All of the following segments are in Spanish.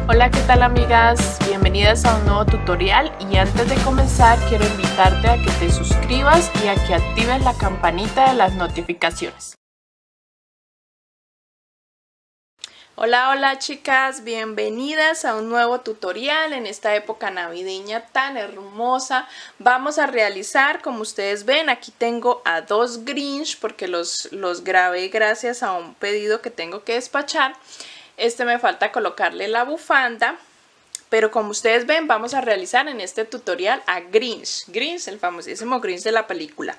Hola, ¿qué tal amigas? Bienvenidas a un nuevo tutorial y antes de comenzar quiero invitarte a que te suscribas y a que actives la campanita de las notificaciones. Hola chicas, bienvenidas a un nuevo tutorial en esta época navideña tan hermosa. Vamos a realizar, como ustedes ven, aquí tengo a dos Grinch porque los grabé gracias a un pedido que tengo que despachar. Me falta colocarle la bufanda, pero como ustedes ven vamos a realizar en este tutorial a Grinch, el famosísimo Grinch de la película.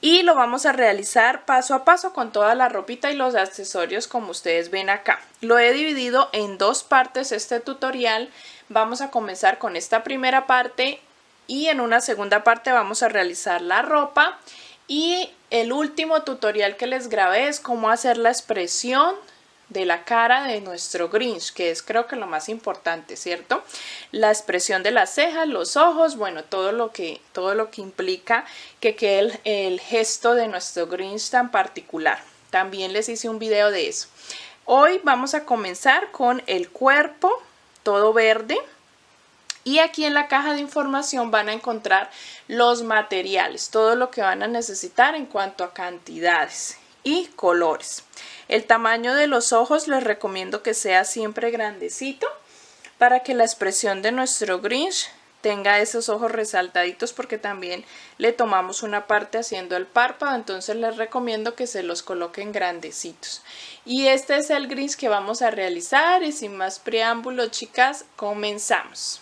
Y lo vamos a realizar paso a paso con toda la ropita y los accesorios como ustedes ven acá. Lo he dividido en dos partes este tutorial. Vamos a comenzar con esta primera parte y en una segunda parte vamos a realizar la ropa. Y el último tutorial que les grabé es cómo hacer la expresión de la cara de nuestro Grinch, que es creo que lo más importante, ¿cierto? La expresión de las cejas, los ojos, bueno, todo lo que implica que quede el gesto de nuestro Grinch tan particular. También les hice un video de eso. Hoy vamos a comenzar con el cuerpo, todo verde. Y aquí en la caja de información van a encontrar los materiales, todo lo que van a necesitar en cuanto a cantidades y colores. El tamaño de los ojos les recomiendo que sea siempre grandecito para que la expresión de nuestro Grinch tenga esos ojos resaltaditos, porque también le tomamos una parte haciendo el párpado, entonces les recomiendo que se los coloquen grandecitos. Y este es el Grinch que vamos a realizar y sin más preámbulo, chicas, comenzamos.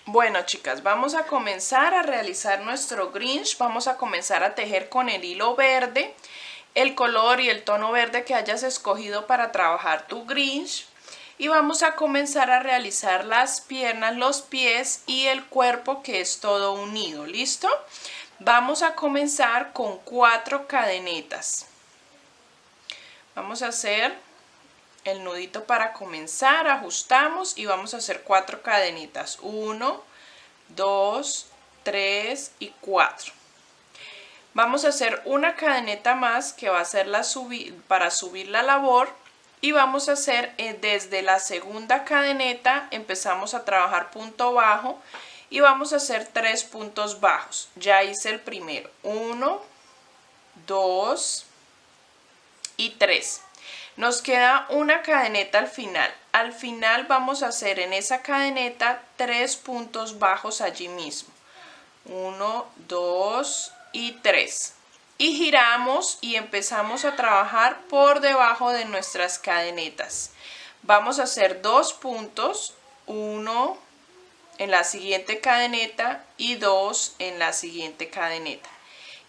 Bueno chicas, vamos a comenzar a realizar nuestro Grinch. Vamos a comenzar a tejer con el hilo verde, el color y el tono verde que hayas escogido para trabajar tu Grinch. Y vamos a comenzar a realizar las piernas, los pies y el cuerpo, que es todo unido. ¿Listo? Vamos a comenzar con 4 cadenetas. Vamos a hacer el nudito para comenzar, ajustamos y vamos a hacer 4 cadenitas, 1, 2, 3 y 4. Vamos a hacer una cadeneta más que va a ser para subir la labor, y vamos a hacer desde la segunda cadeneta, empezamos a trabajar punto bajo y vamos a hacer 3 puntos bajos. Ya hice el primero, 1, 2 y 3. Nos queda una cadeneta al final. Al final vamos a hacer en esa cadeneta 3 puntos bajos allí mismo. 1, 2 y 3. Y giramos y empezamos a trabajar por debajo de nuestras cadenetas. Vamos a hacer 2 puntos, 1 en la siguiente cadeneta y 2 en la siguiente cadeneta.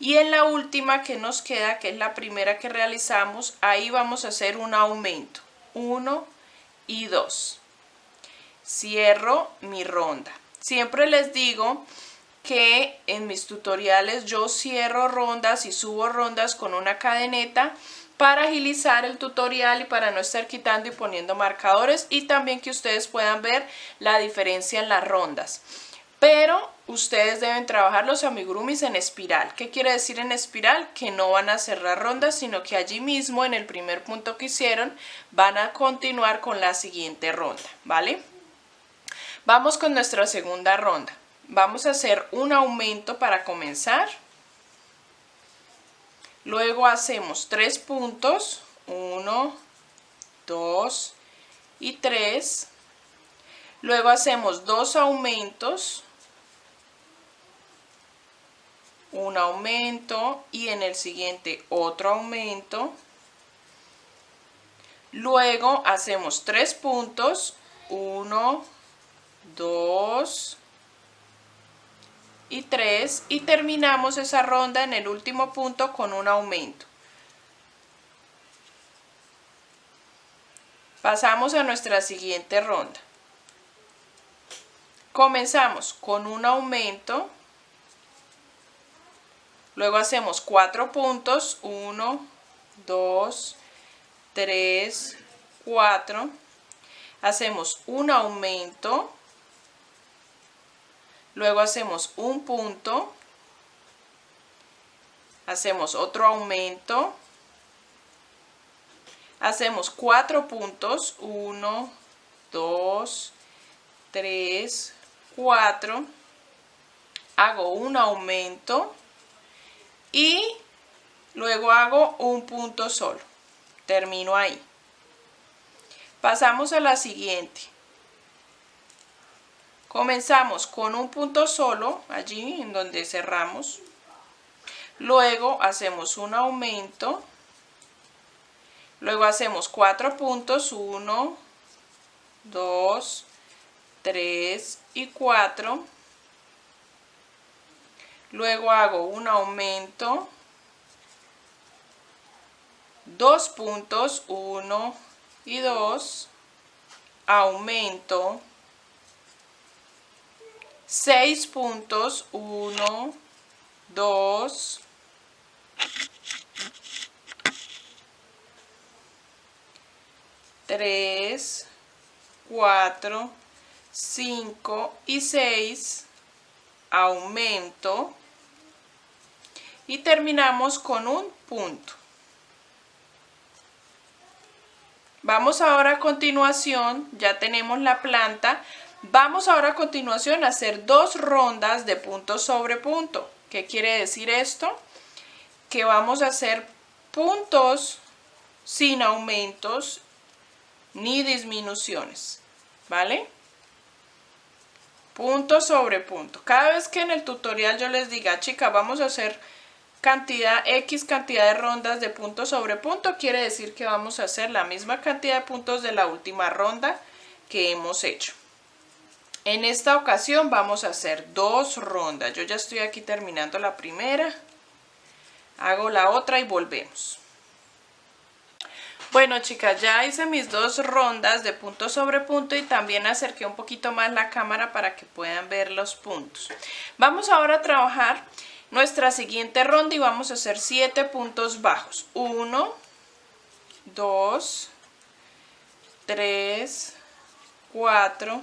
Y en la última que nos queda, que es la primera que realizamos, ahí vamos a hacer un aumento, 1 y 2. Cierro mi ronda. Siempre les digo que en mis tutoriales yo cierro rondas y subo rondas con una cadeneta para agilizar el tutorial y para no estar quitando y poniendo marcadores, y también que ustedes puedan ver la diferencia en las rondas. Pero ustedes deben trabajar los amigurumis en espiral. ¿Qué quiere decir en espiral? Que no van a cerrar rondas, sino que allí mismo en el primer punto que hicieron van a continuar con la siguiente ronda, ¿vale? Vamos con nuestra segunda ronda. Vamos a hacer un aumento para comenzar. Luego hacemos 3 puntos, 1, 2 y 3. Luego hacemos 2 aumentos, un aumento y en el siguiente otro aumento. Luego hacemos 3 puntos, 1, 2 y 3, y terminamos esa ronda en el último punto con un aumento. Pasamos a nuestra siguiente ronda. Comenzamos con un aumento. Luego hacemos 4 puntos, 1, 2, 3, 4. Hacemos un aumento. Luego hacemos un punto. Hacemos otro aumento. hacemos 4 puntos, 1, 2, 3, 4, hago un aumento y luego hago un punto solo, termino ahí. Pasamos a la siguiente. Comenzamos con un punto solo, allí en donde cerramos. Luego hacemos un aumento. Luego hacemos 4 puntos, 1, 2, 3 y 4. Luego hago un aumento. 2 puntos, 1 y 2. Aumento. 6 puntos, 1, 2, 3, 4, 5 y 6, aumento y terminamos con un punto. Vamos ahora a continuación, ya tenemos la planta. Vamos ahora a continuación a hacer 2 rondas de punto sobre punto. ¿Qué quiere decir esto? Que vamos a hacer puntos sin aumentos ni disminuciones, ¿vale? Punto sobre punto. Cada vez que en el tutorial yo les diga, chicas, vamos a hacer X cantidad de rondas de punto sobre punto, quiere decir que vamos a hacer la misma cantidad de puntos de la última ronda que hemos hecho. En esta ocasión vamos a hacer 2 rondas. Yo ya estoy aquí terminando la primera. Hago la otra y volvemos. Bueno, chicas, ya hice mis 2 rondas de punto sobre punto y también acerqué un poquito más la cámara para que puedan ver los puntos. Vamos ahora a trabajar nuestra siguiente ronda y vamos a hacer 7 puntos bajos. 1, 2, 3, 4,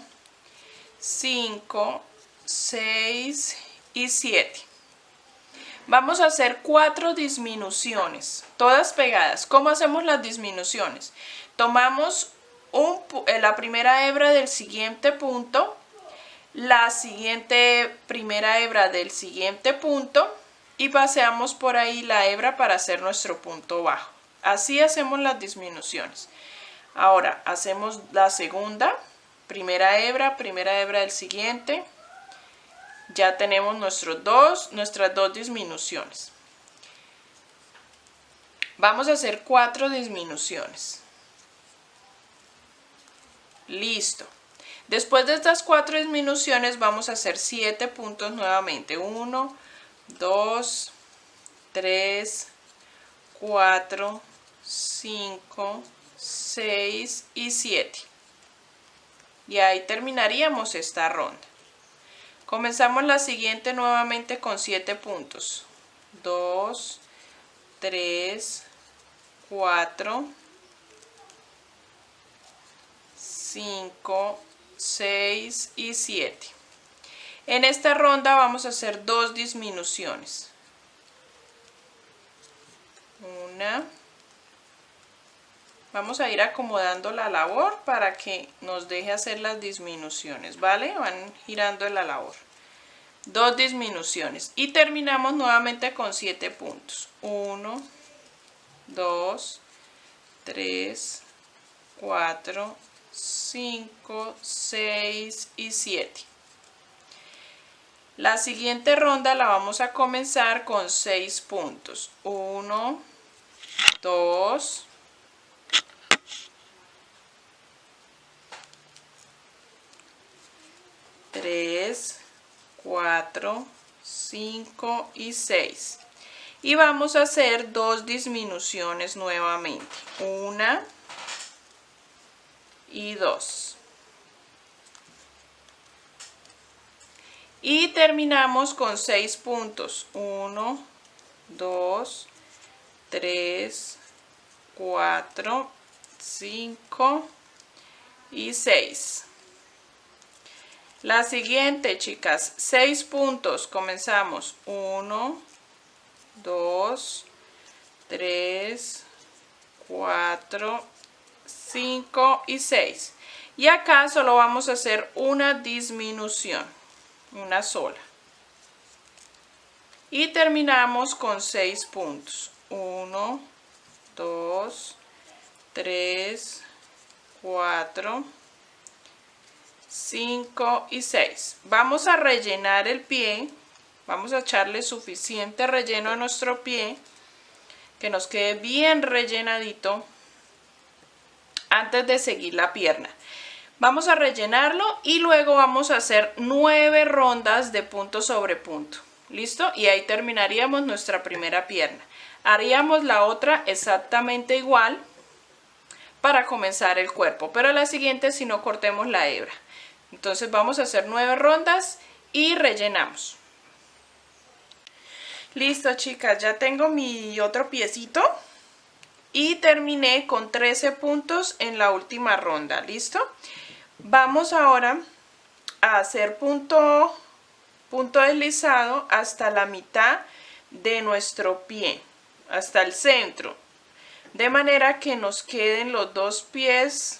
5, 6 y 7. Vamos a hacer 4 disminuciones, todas pegadas. ¿Cómo hacemos las disminuciones? Tomamos la primera hebra del siguiente punto, la siguiente primera hebra del siguiente punto y paseamos por ahí la hebra para hacer nuestro punto bajo. Así hacemos las disminuciones. Ahora hacemos la segunda. Primera hebra del siguiente. Ya tenemos nuestras dos disminuciones. Vamos a hacer 4 disminuciones. Listo. Después de estas 4 disminuciones vamos a hacer 7 puntos nuevamente. 1, 2, 3, 4, 5, 6 y 7. Y ahí terminaríamos esta ronda. Comenzamos la siguiente nuevamente con 7 puntos. 2, 3, 4, 5, 6 y 7. En esta ronda vamos a hacer 2 disminuciones. Una. Vamos a ir acomodando la labor para que nos deje hacer las disminuciones, ¿vale? Van girando la labor. 2 disminuciones y terminamos nuevamente con 7 puntos. 1, 2, 3, 4, 5, 6 y 7. La siguiente ronda la vamos a comenzar con 6 puntos. 1, 2, 3, 4, 5 y 6. Y vamos a hacer 2 disminuciones nuevamente. 1 y 2. Y terminamos con 6 puntos. 1, 2, 3, 4, 5 y 6. La siguiente, chicas, 6 puntos. Comenzamos 1, 2, 3, 4, 5 y 6. Y acá solo vamos a hacer una disminución, una sola. Y terminamos con 6 puntos. 1, 2, 3, 4, 5 y 6. Vamos a rellenar el pie. Vamos a echarle suficiente relleno a nuestro pie, que nos quede bien rellenadito antes de seguir la pierna. Vamos a rellenarlo y luego vamos a hacer 9 rondas de punto sobre punto. ¿Listo? Y ahí terminaríamos nuestra primera pierna. Haríamos la otra exactamente igual para comenzar el cuerpo, pero la siguiente si no cortemos la hebra. Entonces vamos a hacer 9 rondas y rellenamos. Listo, chicas, ya tengo mi otro piecito y terminé con 13 puntos en la última ronda. ¿Listo? Vamos ahora a hacer punto deslizado hasta la mitad de nuestro pie, hasta el centro, de manera que nos queden los dos pies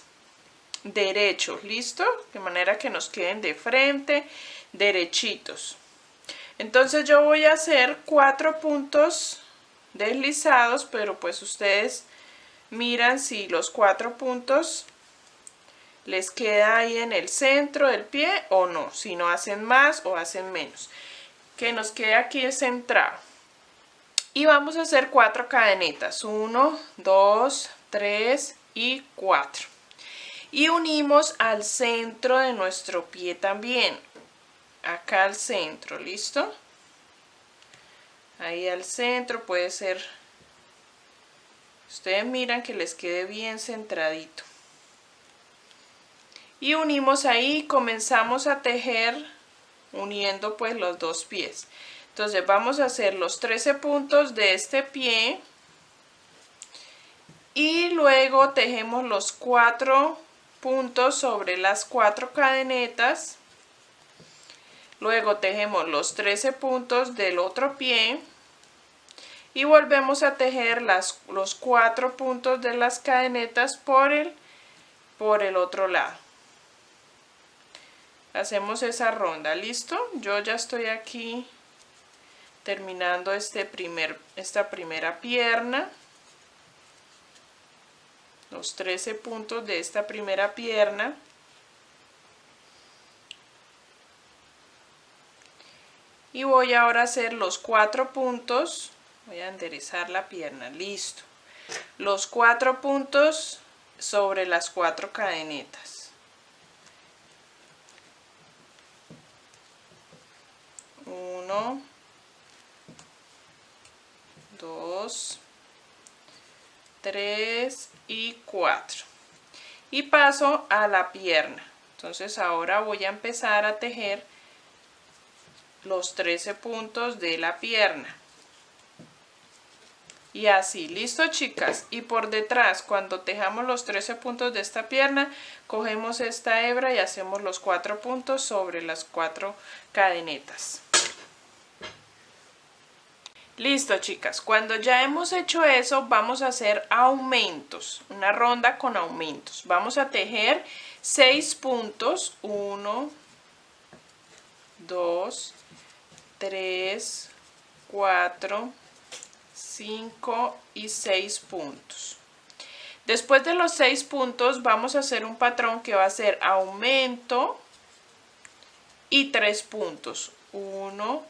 derechos. ¿Listo? De manera que nos queden de frente, derechitos. Entonces yo voy a hacer 4 puntos deslizados, pero pues ustedes miran si los 4 puntos les queda ahí en el centro del pie o no, si no hacen más o hacen menos, que nos quede aquí centrado. Y vamos a hacer 4 cadenetas, 1, 2, 3 y 4. Y unimos al centro de nuestro pie también. Acá al centro, ¿listo? Ahí al centro puede ser. Ustedes miran que les quede bien centradito. Y unimos ahí, comenzamos a tejer uniendo pues los dos pies. Entonces vamos a hacer los 13 puntos de este pie. Y luego tejemos los 4 puntos sobre las 4 cadenetas. Luego tejemos los 13 puntos del otro pie y volvemos a tejer los 4 puntos de las cadenetas por el otro lado. Hacemos esa ronda, ¿listo? Yo ya estoy aquí terminando esta primera pierna. Los 13 puntos de esta primera pierna. Y voy ahora a hacer los 4 puntos, voy a enderezar la pierna, listo. Los 4 puntos sobre las 4 cadenetas. 1, 2, 3 y 4. Y paso a la pierna. Entonces ahora voy a empezar a tejer los 13 puntos de la pierna. Y así, listo, chicas. Y por detrás, cuando tejamos los 13 puntos de esta pierna, cogemos esta hebra y hacemos los 4 puntos sobre las 4 cadenetas. Listo, chicas. Cuando ya hemos hecho eso, vamos a hacer aumentos. Una ronda con aumentos. Vamos a tejer 6 puntos. 1, 2, 3, 4, 5 y 6 puntos. Después de los 6 puntos vamos a hacer un patrón que va a ser aumento y 3 puntos. 1,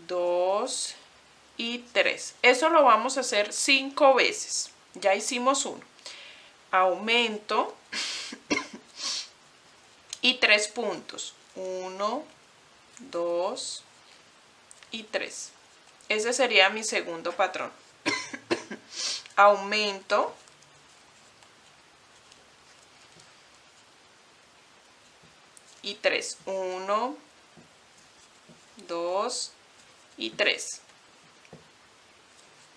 2 y 3. Eso lo vamos a hacer 5 veces. Ya hicimos uno. Aumento y 3 puntos. 1, 2 y 3. Ese sería mi segundo patrón. Aumento y 3. 1, 2 y 3.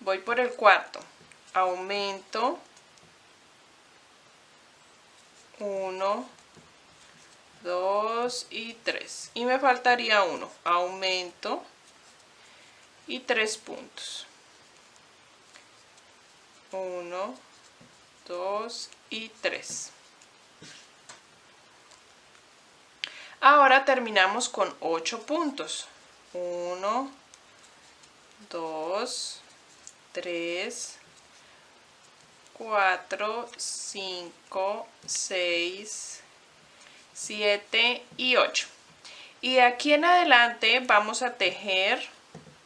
Voy por el cuarto. Aumento 1, 2 y 3. Y me faltaría uno. Aumento y 3 puntos. 1, 2 y 3. Ahora terminamos con 8 puntos. 1, 2, 3, 4, 5, 6, 7 y 8. Y de aquí en adelante vamos a tejer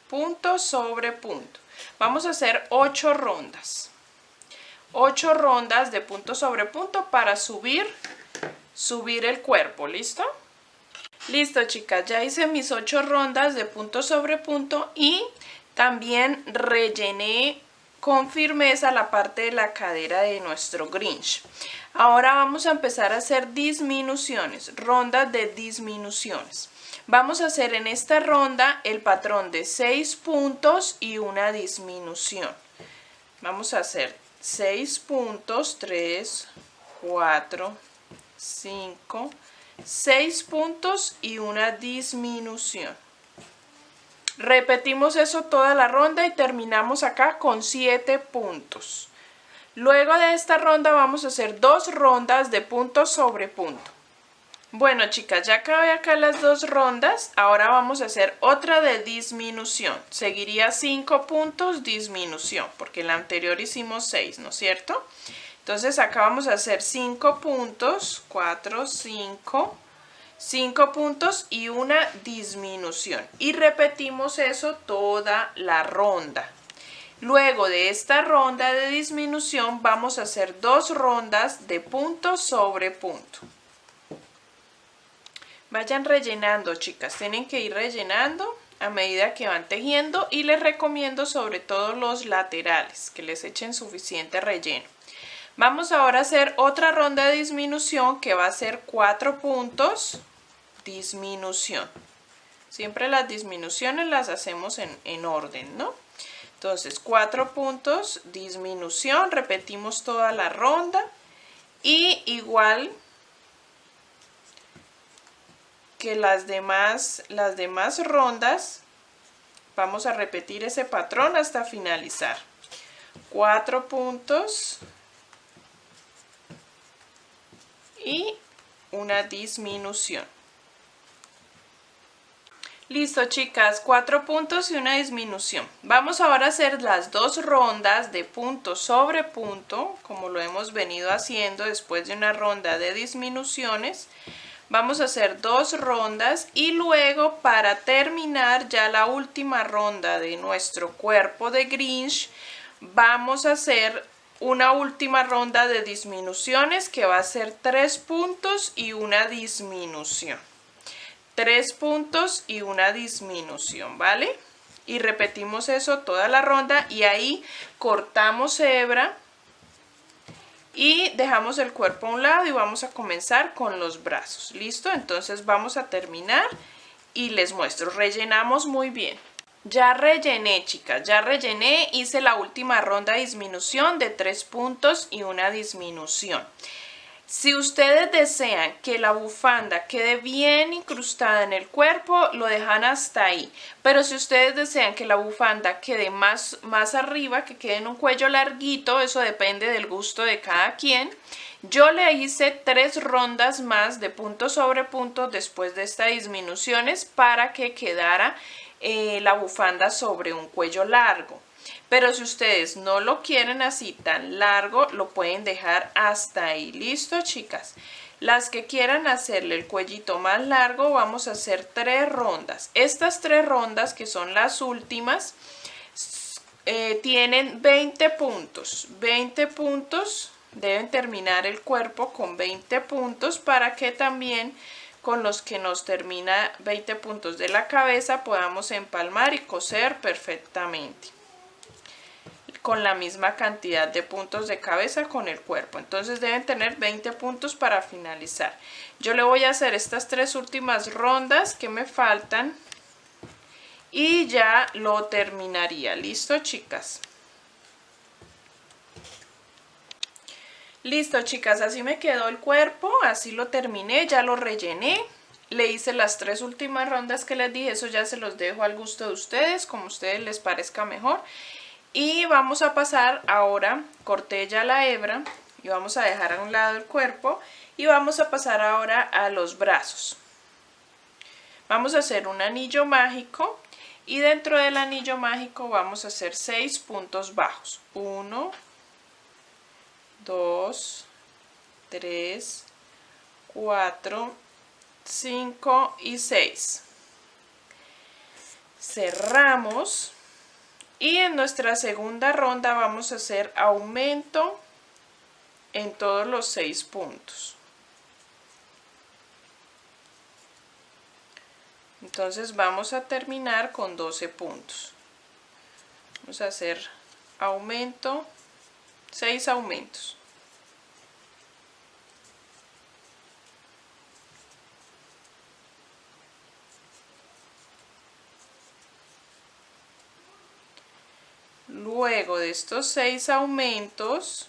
punto sobre punto. Vamos a hacer 8 rondas. 8 rondas de punto sobre punto para subir el cuerpo. ¿Listo? Listo, chicas, ya hice mis 8 rondas de punto sobre punto y también rellené con firmeza la parte de la cadera de nuestro Grinch. Ahora vamos a empezar a hacer disminuciones, rondas de disminuciones. Vamos a hacer en esta ronda el patrón de 6 puntos y una disminución. Vamos a hacer 6 puntos, 3, 4, 5, 6 puntos y una disminución. Repetimos eso toda la ronda y terminamos acá con 7 puntos. Luego de esta ronda vamos a hacer 2 rondas de punto sobre punto. Bueno, chicas, ya acabé acá las 2 rondas. Ahora vamos a hacer otra de disminución. Seguiría 5 puntos, disminución, porque en la anterior hicimos 6, ¿no es cierto? Entonces acá vamos a hacer 5 puntos, 4, 5, 5 puntos y una disminución. Y repetimos eso toda la ronda. Luego de esta ronda de disminución vamos a hacer 2 rondas de punto sobre punto. Vayan rellenando, chicas, tienen que ir rellenando a medida que van tejiendo y les recomiendo sobre todo los laterales, que les echen suficiente relleno. Vamos ahora a hacer otra ronda de disminución que va a ser 4 puntos, disminución. Siempre las disminuciones las hacemos en orden, ¿no? Entonces 4 puntos, disminución, repetimos toda la ronda y igual que las demás rondas vamos a repetir ese patrón hasta finalizar. 4 puntos y una disminución. Listo, chicas, 4 puntos y una disminución. Vamos ahora a hacer las 2 rondas de punto sobre punto, como lo hemos venido haciendo después de una ronda de disminuciones. Vamos a hacer 2 rondas y luego, para terminar ya la última ronda de nuestro cuerpo de Grinch, vamos a hacer una última ronda de disminuciones que va a ser 3 puntos y una disminución. 3 puntos y una disminución, ¿vale? Y repetimos eso toda la ronda y ahí cortamos hebra y dejamos el cuerpo a un lado y vamos a comenzar con los brazos. ¿Listo? Entonces vamos a terminar y les muestro. Rellenamos muy bien. Ya rellené, chicas, ya rellené, hice la última ronda de disminución de 3 puntos y una disminución. Si ustedes desean que la bufanda quede bien incrustada en el cuerpo, lo dejan hasta ahí. Pero si ustedes desean que la bufanda quede más arriba, que quede en un cuello larguito, eso depende del gusto de cada quien. Yo le hice 3 rondas más de punto sobre punto después de estas disminuciones para que quedara la bufanda sobre un cuello largo. Pero si ustedes no lo quieren así tan largo, lo pueden dejar hasta ahí. ¿Listo, chicas? Las que quieran hacerle el cuellito más largo, vamos a hacer 3 rondas. Estas 3 rondas, que son las últimas, tienen 20 puntos. 20 puntos, deben terminar el cuerpo con 20 puntos para que también con los que nos termina 20 puntos de la cabeza podamos empalmar y coser perfectamente con la misma cantidad de puntos de cabeza con el cuerpo. Entonces deben tener 20 puntos para finalizar. Yo le voy a hacer estas 3 últimas rondas que me faltan y ya lo terminaría. ¿Listo, chicas? Listo, chicas, así me quedó el cuerpo, así lo terminé, ya lo rellené. Le hice las 3 últimas rondas que les dije, eso ya se los dejo al gusto de ustedes, como a ustedes les parezca mejor. Y vamos a pasar ahora, corté ya la hebra, y vamos a dejar a un lado el cuerpo y vamos a pasar ahora a los brazos. Vamos a hacer un anillo mágico y dentro del anillo mágico vamos a hacer 6 puntos bajos. 1, 2, 3, 4, 5 y 6. Cerramos y en nuestra segunda ronda vamos a hacer aumento en todos los 6 puntos. Entonces vamos a terminar con 12 puntos. Vamos a hacer aumento, 6 aumentos. Luego de estos 6 aumentos,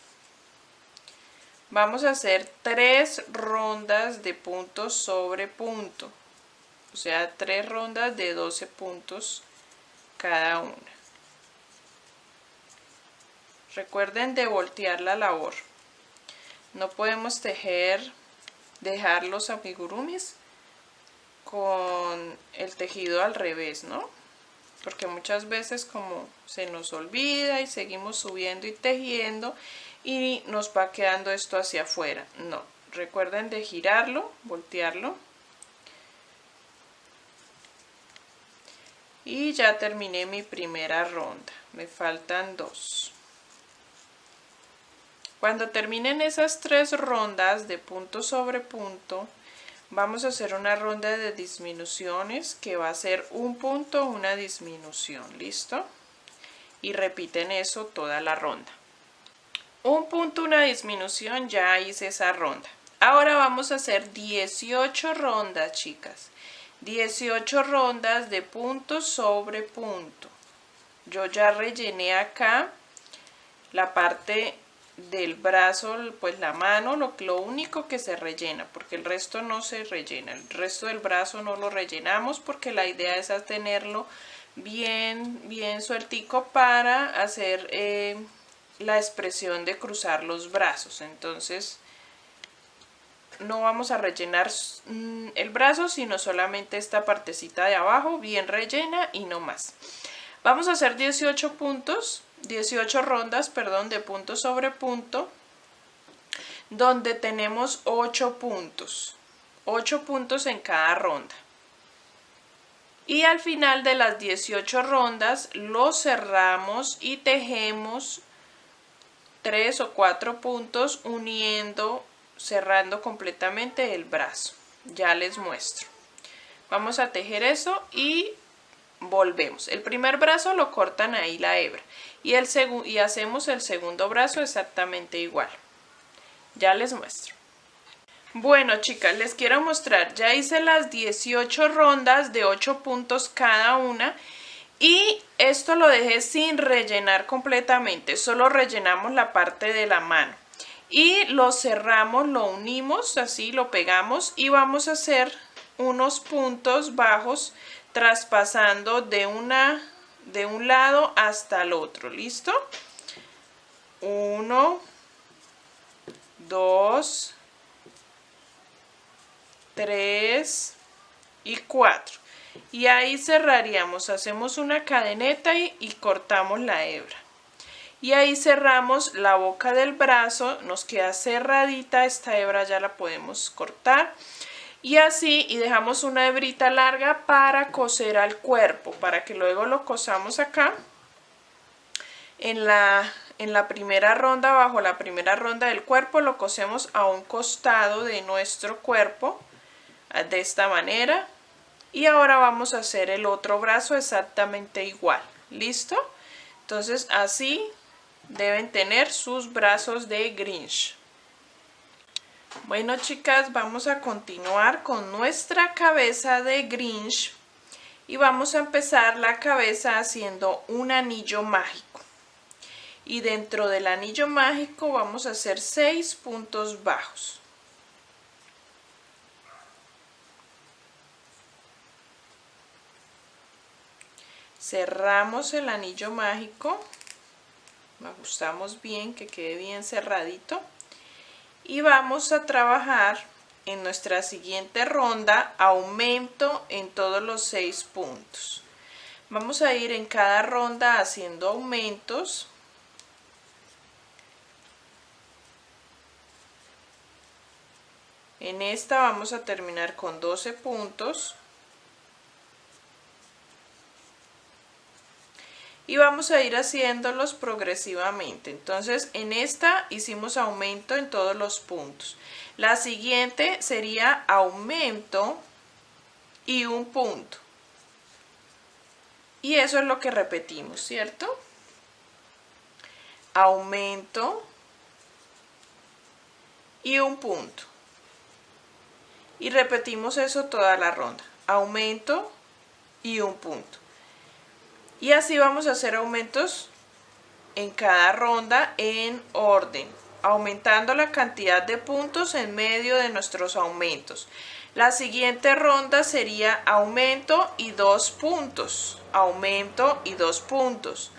vamos a hacer 3 rondas de punto sobre punto. O sea, 3 rondas de 12 puntos cada una. Recuerden de voltear la labor. No podemos dejar los amigurumis con el tejido al revés, ¿no? Porque muchas veces como se nos olvida y seguimos subiendo y tejiendo y nos va quedando esto hacia afuera. No, recuerden de girarlo, voltearlo. Y ya terminé mi primera ronda, me faltan 2. Cuando terminen esas 3 rondas de punto sobre punto, vamos a hacer una ronda de disminuciones que va a ser un punto, una disminución, ¿listo? Y repiten eso toda la ronda. Un punto, una disminución, ya hice esa ronda. Ahora vamos a hacer 18 rondas, chicas. 18 rondas de punto sobre punto. Yo ya rellené acá la parte del brazo, pues la mano, lo único que se rellena, porque el resto no se rellena. El resto del brazo no lo rellenamos porque la idea es tenerlo bien sueltico para hacer la expresión de cruzar los brazos. Entonces no vamos a rellenar el brazo, sino solamente esta partecita de abajo bien rellena y no más. Vamos a hacer 18 rondas, perdón, de punto sobre punto, donde tenemos 8 puntos. 8 puntos en cada ronda. Y al final de las 18 rondas lo cerramos y tejemos 3 o 4 puntos uniendo, cerrando completamente el brazo. Ya les muestro. Vamos a tejer eso y volvemos. El primer brazo lo cortan ahí la hebra y hacemos el segundo brazo exactamente igual. Ya les muestro. Bueno, chicas, les quiero mostrar. Ya hice las 18 rondas de 8 puntos cada una. Y esto lo dejé sin rellenar completamente, solo rellenamos la parte de la mano. Y lo cerramos, lo unimos, así lo pegamos y vamos a hacer unos puntos bajos traspasando de un lado hasta el otro. ¿Listo? 1, 2, 3 y 4. Y ahí cerraríamos, hacemos una cadeneta y cortamos la hebra. Y ahí cerramos la boca del brazo, nos queda cerradita, esta hebra ya la podemos cortar. Y así, y dejamos una hebrita larga para coser al cuerpo, para que luego lo cosamos acá en la primera ronda, bajo la primera ronda del cuerpo, lo cosemos a un costado de nuestro cuerpo, de esta manera. Y ahora vamos a hacer el otro brazo exactamente igual. ¿Listo? Entonces así deben tener sus brazos de Grinch. Bueno, chicas, vamos a continuar con nuestra cabeza de Grinch. Y vamos a empezar la cabeza haciendo un anillo mágico. Y dentro del anillo mágico vamos a hacer 6 puntos bajos. Cerramos el anillo mágico, ajustamos bien, que quede bien cerradito y vamos a trabajar en nuestra siguiente ronda aumento en todos los 6 puntos. Vamos a ir en cada ronda haciendo aumentos. En esta vamos a terminar con 12 puntos. Y vamos a ir haciéndolos progresivamente. Entonces en esta hicimos aumento en todos los puntos. La siguiente sería aumento y un punto. Y eso es lo que repetimos, ¿cierto? Aumento y un punto. Y repetimos eso toda la ronda. Aumento y un punto. Y así vamos a hacer aumentos en cada ronda en orden, aumentando la cantidad de puntos en medio de nuestros aumentos. La siguiente ronda sería aumento y 2 puntos, aumento y 2 puntos.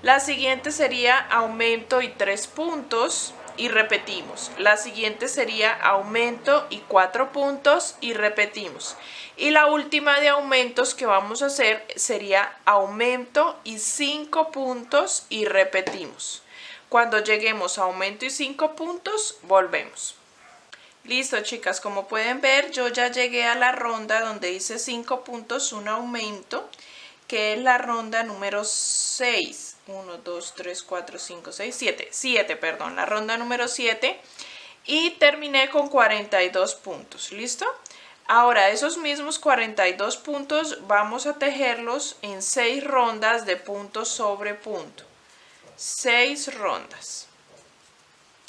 La siguiente sería aumento y 3 puntos y repetimos. La siguiente sería aumento y 4 puntos y repetimos. Y la última de aumentos que vamos a hacer sería aumento y 5 puntos y repetimos. Cuando lleguemos a aumento y 5 puntos, volvemos. Listo, chicas, como pueden ver, yo ya llegué a la ronda donde hice 5 puntos, un aumento, que es la ronda número 6. 1, 2, 3, 4, 5, 6, 7. 7, perdón, la ronda número 7. Y terminé con 42 puntos. ¿Listo? Ahora, esos mismos 42 puntos vamos a tejerlos en 6 rondas de punto sobre punto. 6 rondas.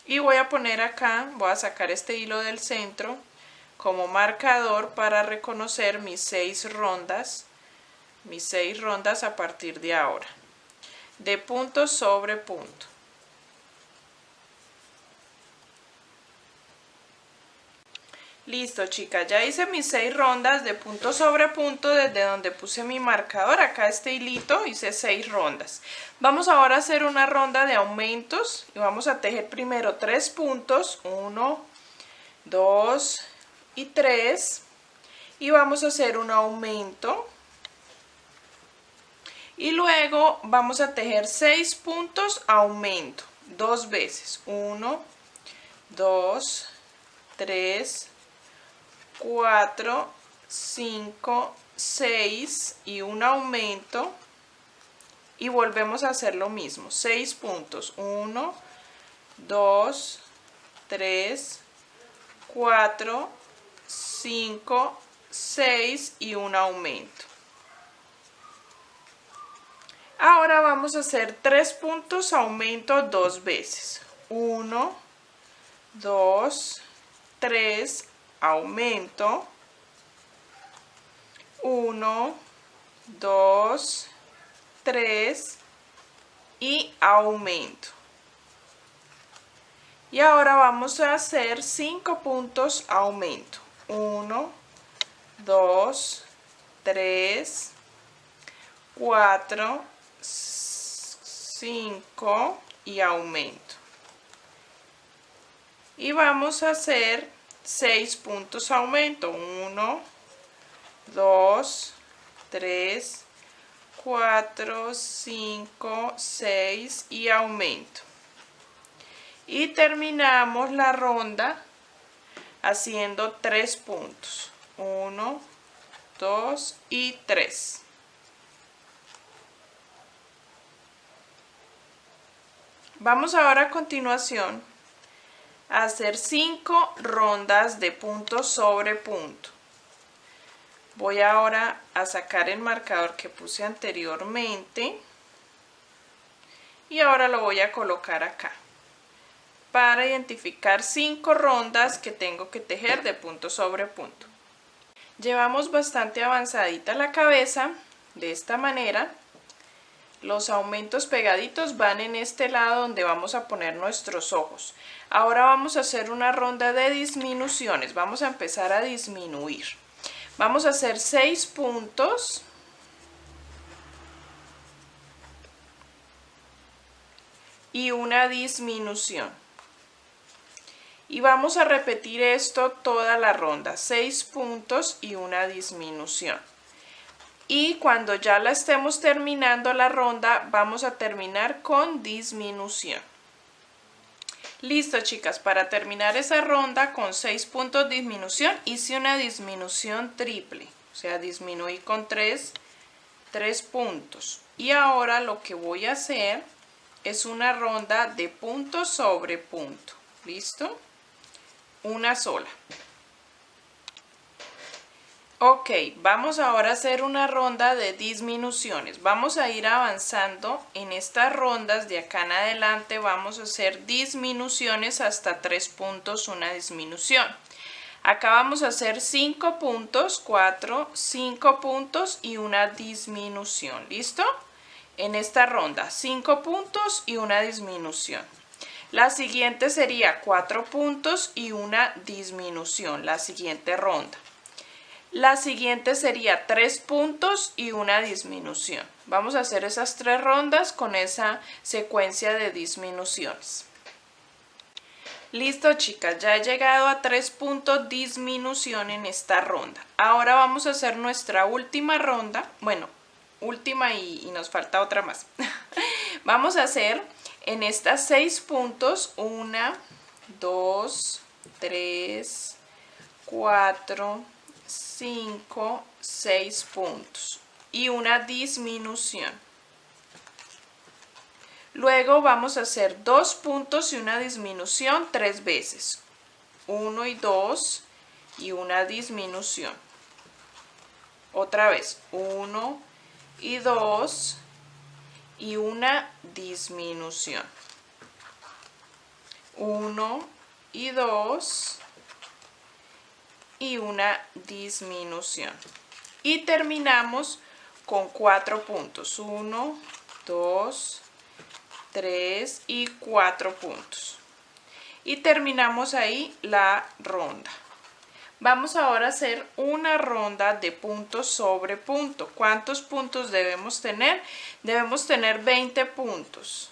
Y voy a poner acá, voy a sacar este hilo del centro como marcador para reconocer mis 6 rondas a partir de ahora, de punto sobre punto. Listo, chicas, ya hice mis 6 rondas de punto sobre punto desde donde puse mi marcador. Acá este hilito hice 6 rondas. Vamos ahora a hacer una ronda de aumentos y vamos a tejer primero 3 puntos, 1, 2 y 3, y vamos a hacer un aumento y luego vamos a tejer 6 puntos aumento 2 veces, 1, 2, 3, 4, 5, 6 y un aumento, y volvemos a hacer lo mismo, 6 puntos, 1, 2, 3, 4, 5, 6 y un aumento. Ahora vamos a hacer 3 puntos aumento 2 veces, 1, 2, 3, aumento, 1, 2, 3 y aumento. Y ahora vamos a hacer 5 puntos aumento, 1, 2, 3, 4, 5 y aumento. Y vamos a hacer 6 puntos aumento, 1, 2, 3, 4, 5, 6 y aumento. Y terminamos la ronda haciendo 3 puntos, 1, 2 y 3. Vamos ahora a continuación a hacer 5 rondas de punto sobre punto. Voy ahora a sacar el marcador que puse anteriormente y ahora lo voy a colocar acá para identificar 5 rondas que tengo que tejer de punto sobre punto. Llevamos bastante avanzadita la cabeza, de esta manera. Los aumentos pegaditos van en este lado donde vamos a poner nuestros ojos. Ahora vamos a hacer una ronda de disminuciones. Vamos a empezar a disminuir. Vamos a hacer 6 puntos. Y una disminución. Y vamos a repetir esto toda la ronda, 6 puntos y una disminución. Y cuando ya la estemos terminando la ronda, vamos a terminar con disminución. Listo, chicas, para terminar esa ronda con 6 puntos de disminución, hice una disminución triple. O sea, disminuí con 3 puntos. Y ahora lo que voy a hacer es una ronda de punto sobre punto. ¿Listo? Una sola. Ok, vamos ahora a hacer una ronda de disminuciones. Vamos a ir avanzando en estas rondas. De acá en adelante vamos a hacer disminuciones hasta 3 puntos, una disminución. Acá vamos a hacer 5 puntos, 4, 5 puntos y una disminución. ¿Listo? En esta ronda, 5 puntos y una disminución. La siguiente sería 4 puntos y una disminución, la siguiente ronda. La siguiente sería 3 puntos y una disminución. Vamos a hacer esas 3 rondas con esa secuencia de disminuciones. Listo, chicas, ya he llegado a 3 puntos disminución en esta ronda. Ahora vamos a hacer nuestra última ronda. Bueno, última y nos falta otra más. Vamos a hacer en estas 6 puntos 1, 2, 3, 4, 5, 6 puntos y una disminución. Luego vamos a hacer 2 puntos y una disminución 3 veces. 1 y 2 y una disminución. Otra vez 1 y 2 y una disminución. 1 y 2 y una disminución. Y terminamos con 4 puntos. 1, 2, 3 y 4 puntos. Y terminamos ahí la ronda. Vamos ahora a hacer una ronda de punto sobre punto. ¿Cuántos puntos debemos tener? Debemos tener 20 puntos.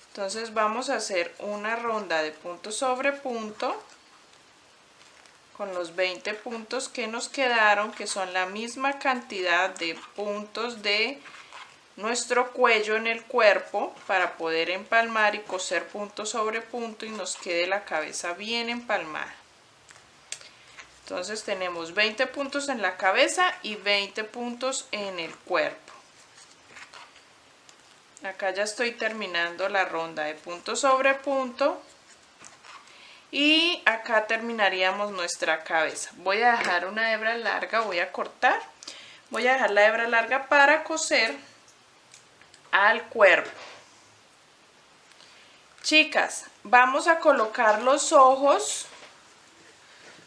Entonces vamos a hacer una ronda de punto sobre punto con los 20 puntos que nos quedaron, que son la misma cantidad de puntos de nuestro cuello en el cuerpo, para poder empalmar y coser punto sobre punto y nos quede la cabeza bien empalmada. Entonces tenemos 20 puntos en la cabeza y 20 puntos en el cuerpo. Acá ya estoy terminando la ronda de punto sobre punto. Y acá terminaríamos nuestra cabeza. Voy a dejar una hebra larga, voy a cortar. Voy a dejar la hebra larga para coser al cuerpo. Chicas, vamos a colocar los ojos.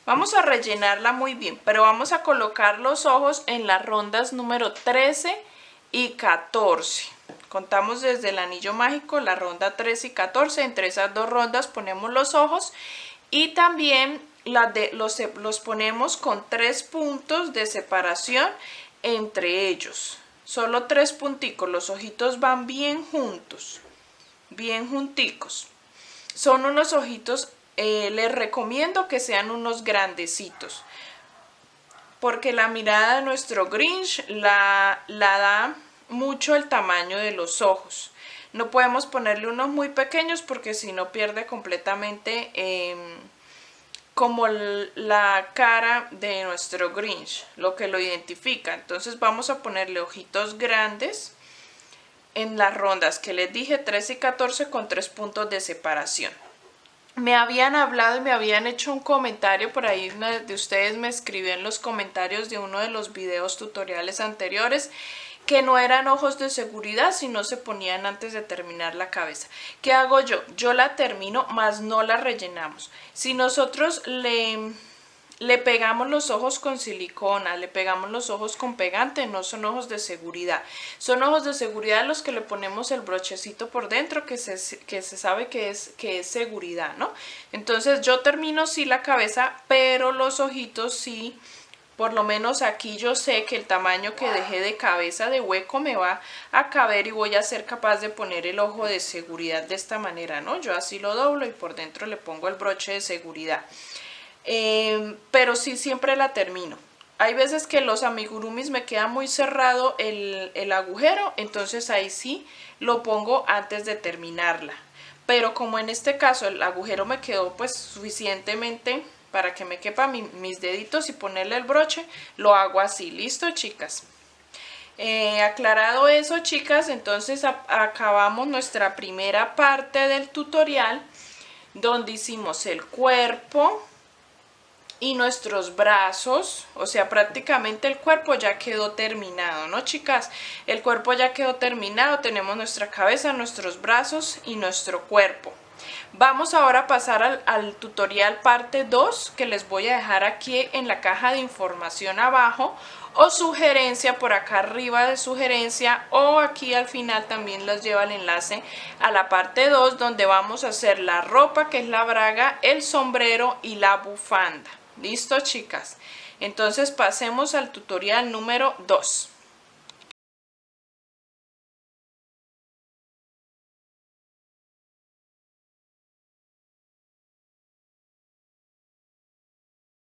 Vamos a rellenarla muy bien, pero vamos a colocar los ojos en las rondas número 13 y 14. Contamos desde el anillo mágico, la ronda 13 y 14. Entre esas dos rondas ponemos los ojos y también los ponemos con 3 puntos de separación entre ellos. Solo 3 punticos, los ojitos van bien juntos, bien junticos. Son unos ojitos, les recomiendo que sean unos grandecitos, porque la mirada de nuestro Grinch la da mucho el tamaño de los ojos. No podemos ponerle unos muy pequeños porque si no pierde completamente como la cara de nuestro Grinch, lo que lo identifica. Entonces vamos a ponerle ojitos grandes en las rondas que les dije, 13 y 14, con 3 puntos de separación. Me habían hablado y me habían hecho un comentario por ahí, una de ustedes me escribió en los comentarios de uno de los videos tutoriales anteriores que no eran ojos de seguridad, sino se ponían antes de terminar la cabeza. ¿Qué hago yo? Yo la termino, mas no la rellenamos. Si nosotros le pegamos los ojos con silicona, le pegamos los ojos con pegante, no son ojos de seguridad. Son ojos de seguridad los que le ponemos el brochecito por dentro, que se sabe que es seguridad, ¿no? Entonces yo termino sí la cabeza, pero los ojitos sí Por lo menos aquí yo sé que el tamaño que dejé de cabeza de hueco me va a caber y voy a ser capaz de poner el ojo de seguridad de esta manera, ¿no? Yo así lo doblo y por dentro le pongo el broche de seguridad. Pero sí siempre la termino. Hay veces que los amigurumis me queda muy cerrado el agujero, entonces ahí sí lo pongo antes de terminarla. Pero como en este caso el agujero me quedó pues suficientemente para que me quepa mis deditos y ponerle el broche, lo hago así. ¿Listo, chicas? Aclarado eso, chicas, entonces acabamos nuestra primera parte del tutorial donde hicimos el cuerpo y nuestros brazos, o sea, prácticamente el cuerpo ya quedó terminado, ¿no, chicas? El cuerpo ya quedó terminado, tenemos nuestra cabeza, nuestros brazos y nuestro cuerpo. Vamos ahora a pasar al tutorial parte 2, que les voy a dejar aquí en la caja de información abajo, o sugerencia por acá arriba de sugerencia, o aquí al final también les lleva el enlace a la parte 2, donde vamos a hacer la ropa, que es la braga, el sombrero y la bufanda. ¿Listo, chicas? Entonces pasemos al tutorial número 2.